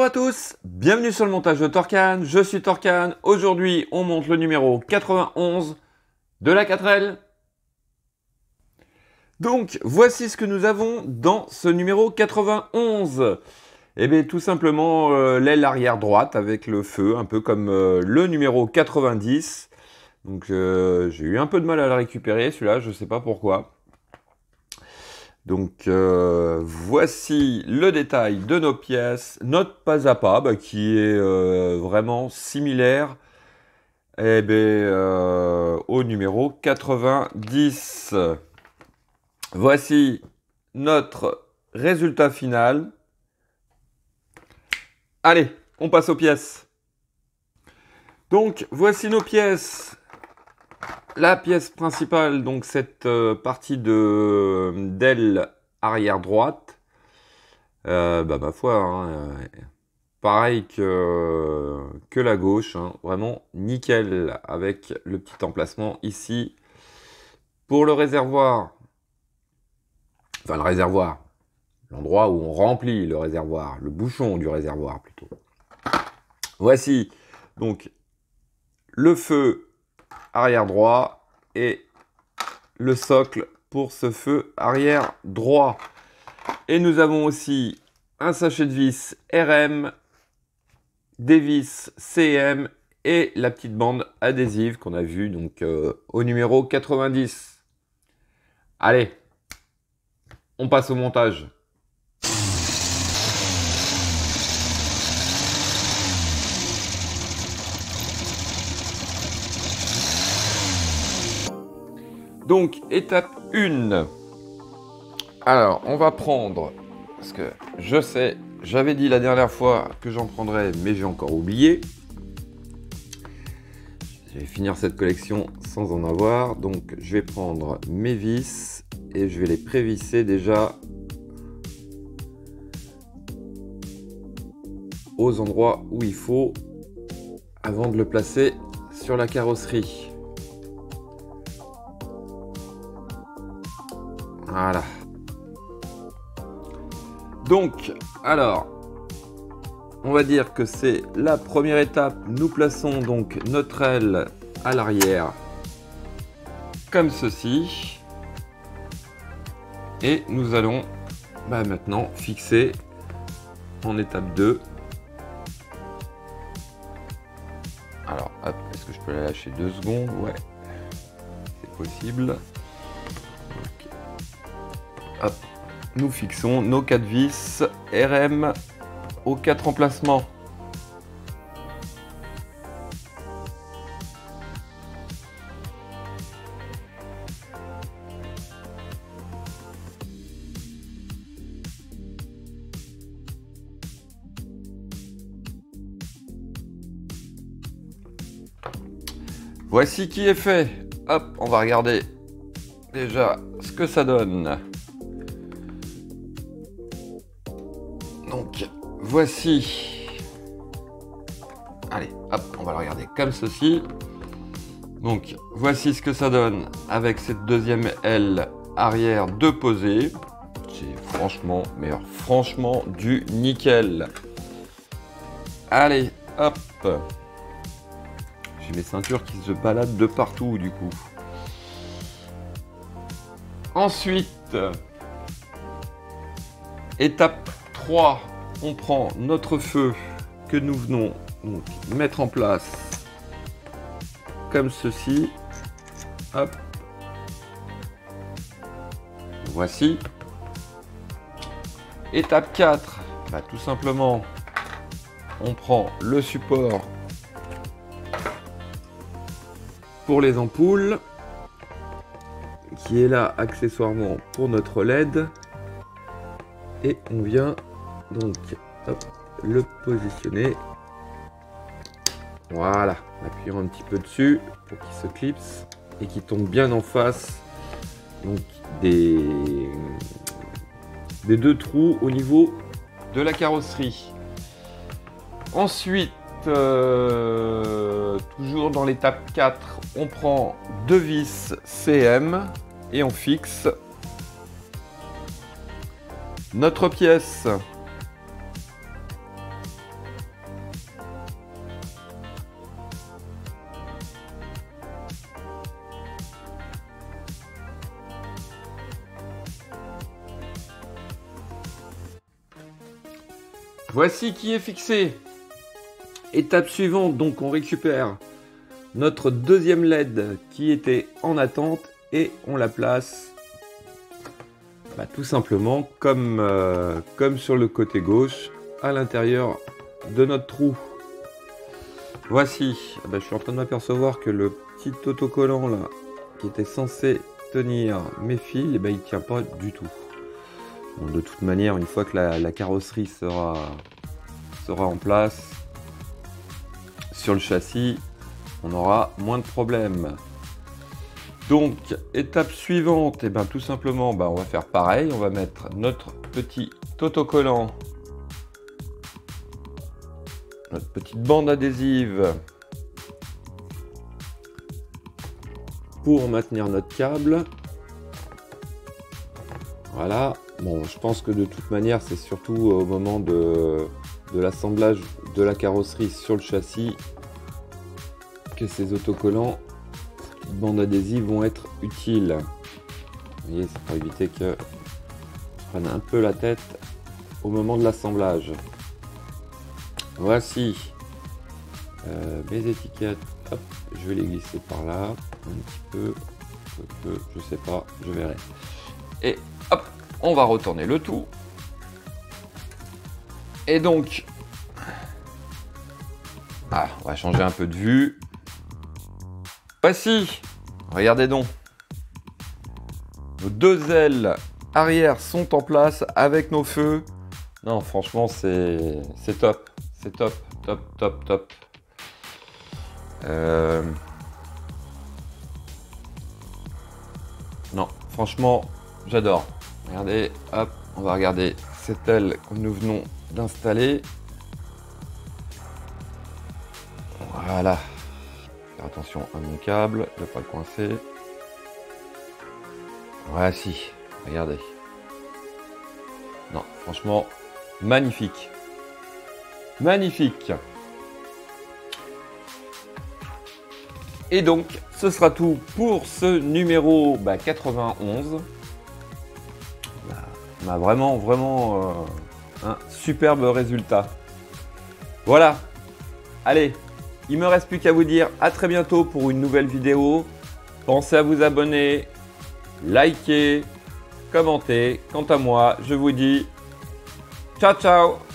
Bonjour à tous, bienvenue sur le montage de Torcan, je suis Torcan. Aujourd'hui, on monte le numéro 91 de la 4L. Donc, voici ce que nous avons dans ce numéro 91. Eh bien, tout simplement, l'aile arrière droite avec le feu, un peu comme le numéro 90. Donc, j'ai eu un peu de mal à le récupérer, celui-là, je ne sais pas pourquoi. Donc voici le détail de nos pièces, notre pas à pas qui est vraiment similaire au numéro 90. Voici notre résultat final. Allez, on passe aux pièces. Donc voici nos pièces. La pièce principale, donc cette partie d'aile arrière droite, ma foi, hein, pareil que la gauche, hein, vraiment nickel avec le petit emplacement ici pour le réservoir, enfin le réservoir, l'endroit où on remplit le réservoir, le bouchon du réservoir plutôt. Voici donc le feu arrière droit et le socle pour ce feu arrière droit. Et nous avons aussi un sachet de vis RM, des vis CM et la petite bande adhésive qu'on a vue donc au numéro 90. Allez, on passe au montage. Donc, étape 1. Alors, on va prendre, parce que je sais, j'avais dit la dernière fois que j'en prendrais, mais j'ai encore oublié. Je vais finir cette collection sans en avoir. Donc, je vais prendre mes vis et je vais les prévisser déjà aux endroits où il faut avant de le placer sur la carrosserie. Voilà. Donc, alors, on va dire que c'est la première étape. Nous plaçons donc notre aile à l'arrière, comme ceci. Et nous allons maintenant fixer en étape 2. Alors, hop, est-ce que je peux la lâcher 2 secondes? Ouais, c'est possible. Hop, nous fixons nos 4 vis RM aux 4 emplacements. Voici qui est fait. Hop, on va regarder déjà ce que ça donne. Donc, voici. Allez, hop, on va le regarder comme ceci. Donc, voici ce que ça donne avec cette deuxième aile arrière de posée. C'est franchement, mais alors, franchement, du nickel. Allez, hop. J'ai mes ceintures qui se baladent de partout, du coup. Ensuite, étape 3, on prend notre feu que nous venons donc mettre en place comme ceci. Hop. Voici. Étape 4, tout simplement, on prend le support pour les ampoules qui est là accessoirement pour notre LED. Et on vient donc le positionner. Voilà, en appuyant un petit peu dessus pour qu'il se clipse et qu'il tombe bien en face donc des 2 trous au niveau de la carrosserie. Ensuite, toujours dans l'étape 4, on prend 2 vis CM et on fixe notre pièce Voici qui est fixé. Étape suivante, donc on récupère notre deuxième LED qui était en attente et on la place tout simplement comme sur le côté gauche à l'intérieur de notre trou. Voici, je suis en train de m'apercevoir que le petit autocollant là qui était censé tenir mes fils, il tient pas du tout. Bon, de toute manière, une fois que la carrosserie sera en place sur le châssis, on aura moins de problèmes. Donc, étape suivante, tout simplement, on va faire pareil. On va mettre notre petit autocollant, notre petite bande adhésive pour maintenir notre câble. Voilà. Bon, je pense que de toute manière, c'est surtout au moment de l'assemblage de la carrosserie sur le châssis que ces autocollants, ces bandes adhésives vont être utiles. Vous voyez, c'est pour éviter que je prenne un peu la tête au moment de l'assemblage. Voici mes étiquettes. Hop, je vais les glisser par là un petit peu, je sais pas, je verrai. Et hop, on va retourner le tout. Et donc, on va changer un peu de vue. Voici, regardez donc. Nos deux ailes arrière sont en place avec nos feux. Non, franchement, c'est top. C'est top, top, top, top. Non, franchement, j'adore. Regardez, hop, on va regarder cette aile que nous venons d'installer. Voilà. Faire attention à mon câble, ne pas le coincer. Voici, regardez. Non, franchement, magnifique. Magnifique. Et donc, ce sera tout pour ce numéro 91. On a vraiment un superbe résultat. Voilà. Allez, il me reste plus qu'à vous dire à très bientôt pour une nouvelle vidéo. Pensez à vous abonner, liker, commenter. Quant à moi, je vous dis ciao ciao.